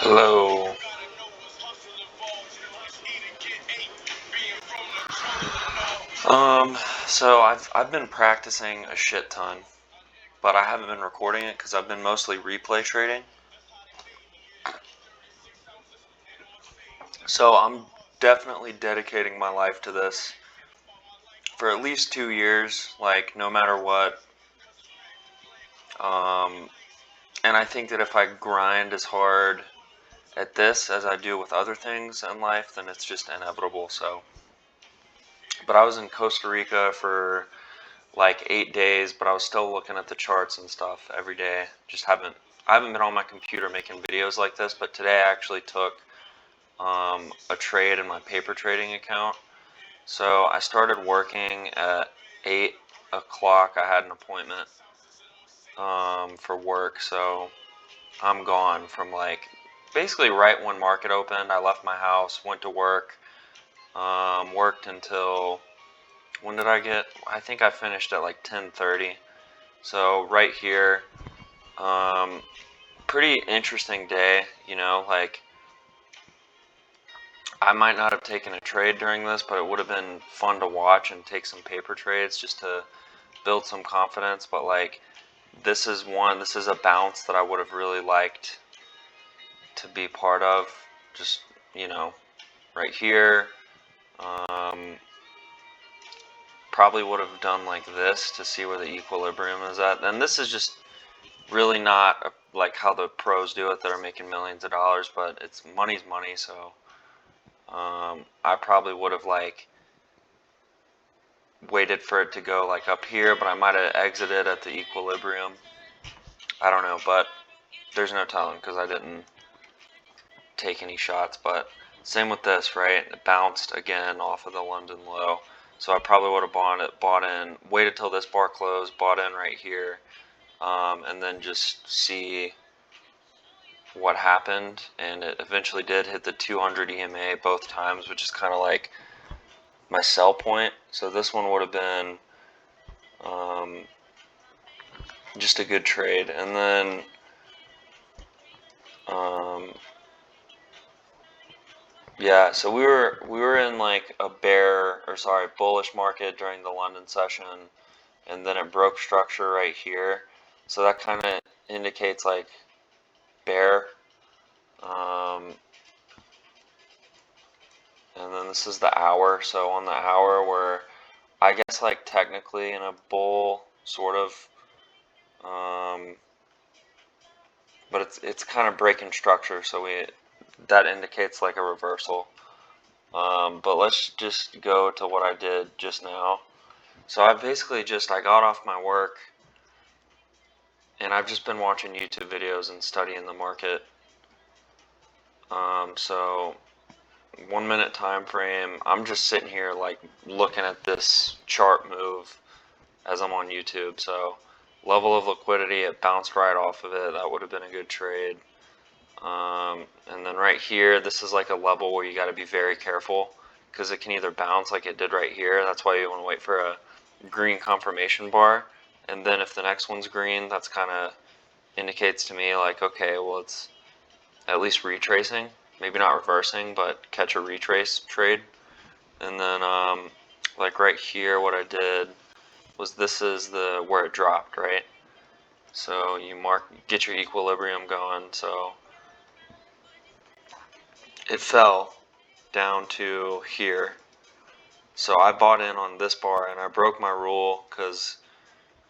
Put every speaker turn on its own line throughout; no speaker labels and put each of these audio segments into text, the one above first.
Hello. Um, so I've been practicing a shit ton, but I haven't been recording it because I've been mostly replay trading. So I'm definitely dedicating my life to this for at least 2 years, like no matter what. Um, and I think that if I grind as hard at this as I do with other things in life, then it's just inevitable. But I was in Costa Rica for like 8 days, but I was still looking at the charts and stuff every day. I haven't been on my computer making videos like this, but today I actually took a trade in my paper trading account. So I started working at 8 o'clock. I had an appointment for work, so I'm gone from like basically right when market opened. I left my house, went to work, worked until when did I get? I think I finished at like 10:30. So right here, um, pretty interesting day, like I might not have taken a trade during this, but it would have been fun to watch and take some paper trades just to build some confidence. But like this is a bounce that I would have really liked to be part of. Just, you know, right here. Um, Probably would have done like this to see where the equilibrium is at. And this is just really not like how the pros do it that are making millions of dollars, but it's money's money, so I probably would have like waited for it to go like up here, but I might have exited at the equilibrium. I don't know, but there's no telling because I didn't take any shots. But same with this, right? It bounced again off of the London low, so I probably would have bought in, waited till this bar closed, bought in right here, and then just see what happened. And it eventually did hit the 200 EMA both times, which is kind of like my sell point. So this one would have been just a good trade. And then yeah, so we were in like a bullish market during the London session, and then it broke structure right here. So that kind of indicates like bear. Um, and then this is the hour. So on the hour, we're I guess like technically in a bull sort of, but it's kind of breaking structure. So that indicates like a reversal. But let's just go to what I did just now. So I got off my work and I've just been watching YouTube videos and studying the market. So 1 minute time frame, I'm just sitting here like looking at this chart move as I'm on YouTube. So level of liquidity, it bounced right off of it. That would have been a good trade. And then right here, this is like a level where you got to be very careful because it can either bounce like it did right here. That's why you want to wait for a green confirmation bar. And then if the next one's green, that's kind of indicates to me like, okay, well, it's at least retracing. Maybe not reversing, but catch a retrace trade. And then like right here, what I did was this is where it dropped, right? So you get your equilibrium going. So it fell down to here. So I bought in on this bar and I broke my rule because,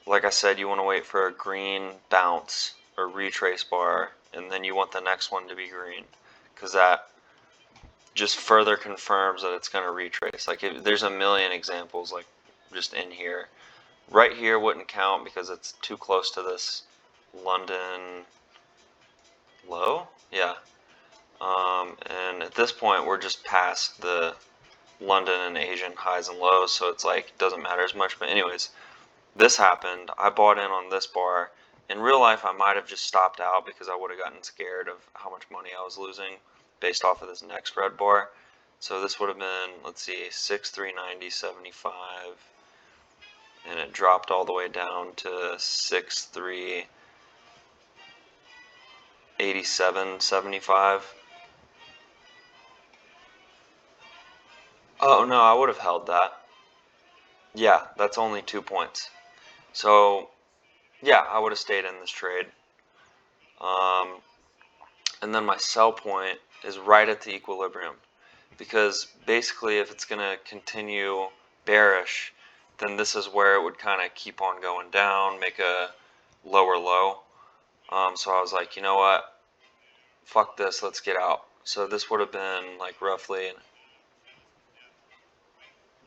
like I said, you want to wait for a green bounce or retrace bar, and then you want the next one to be green because that just further confirms that it's going to retrace. Like there's a million examples like just in here. Right here wouldn't count because it's too close to this London low. Yeah. And at this point, we're just past the London and Asian highs and lows, so it's like it doesn't matter as much. But anyways, this happened. I bought in on this bar. In real life, I might have just stopped out because I would have gotten scared of how much money I was losing based off of this next red bar. So this would have been, let's see, 6, 390, 75, and it dropped all the way down to 6,387.75. Oh no, I would have held that. Yeah, that's only 2 points. So yeah, I would have stayed in this trade. And then my sell point is right at the equilibrium, because basically if it's going to continue bearish, then this is where it would kind of keep on going down, make a lower low. So I was like, you know what, fuck this, let's get out. So this would have been like roughly,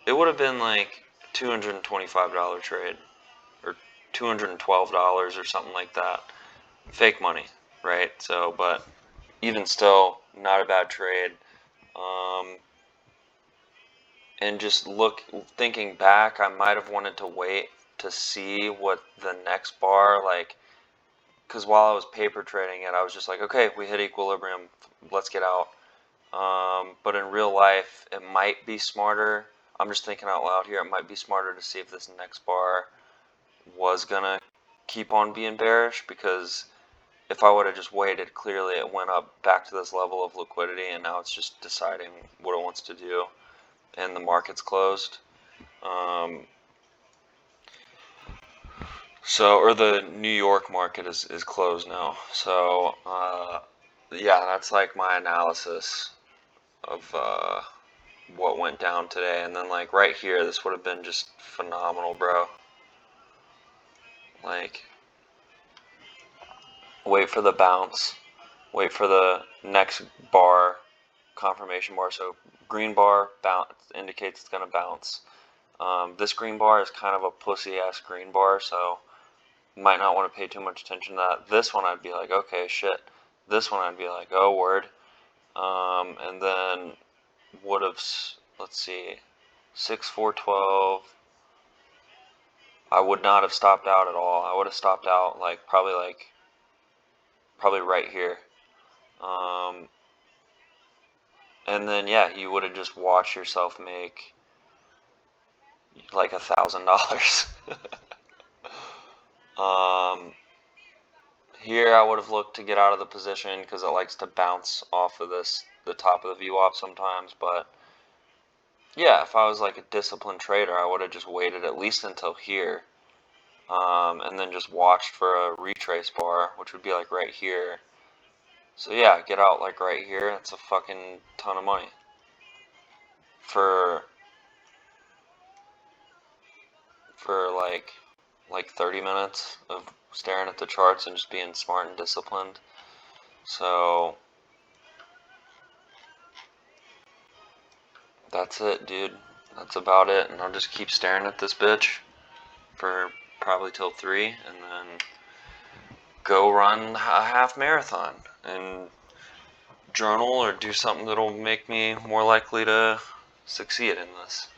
it would have been like $225 trade, or $212 or something like that. Fake money, right? So, but even still, not a bad trade. And just thinking back, I might have wanted to wait to see what the next bar, like, because while I was paper trading it, I was just like, okay, we hit equilibrium, let's get out. But in real life, it might be smarter. I'm just thinking out loud here. It might be smarter to see if this next bar was gonna keep on being bearish, because if I would have just waited, clearly it went up back to this level of liquidity, and now it's just deciding what it wants to do, and the market's closed. Or the New York market is closed now. So, yeah, that's like my analysis of what went down today. And then, like, right here, this would have been just phenomenal, bro. Like, wait for the bounce, wait for the next bar, confirmation bar. So green bar bounce indicates it's going to bounce. This green bar is kind of a pussy-ass green bar, so might not want to pay too much attention to that. This one I'd be like, okay, shit. This one I'd be like, oh, word. And then would have, let's see, 6,412. I would not have stopped out at all. I would have stopped out probably right here. And then yeah, you would have just watched yourself make like $1,000. Here I would have looked to get out of the position because it likes to bounce off of the top of the VWAP sometimes. But yeah, if I was like a disciplined trader, I would have just waited at least until here, and then just watched for a retrace bar, which would be like right here. So yeah, get out like right here. That's a fucking ton of money for like 30 minutes of staring at the charts and just being smart and disciplined. So that's it, dude. That's about it. And I'll just keep staring at this bitch for probably till 3, and then go run a half marathon and journal or do something that'll make me more likely to succeed in this.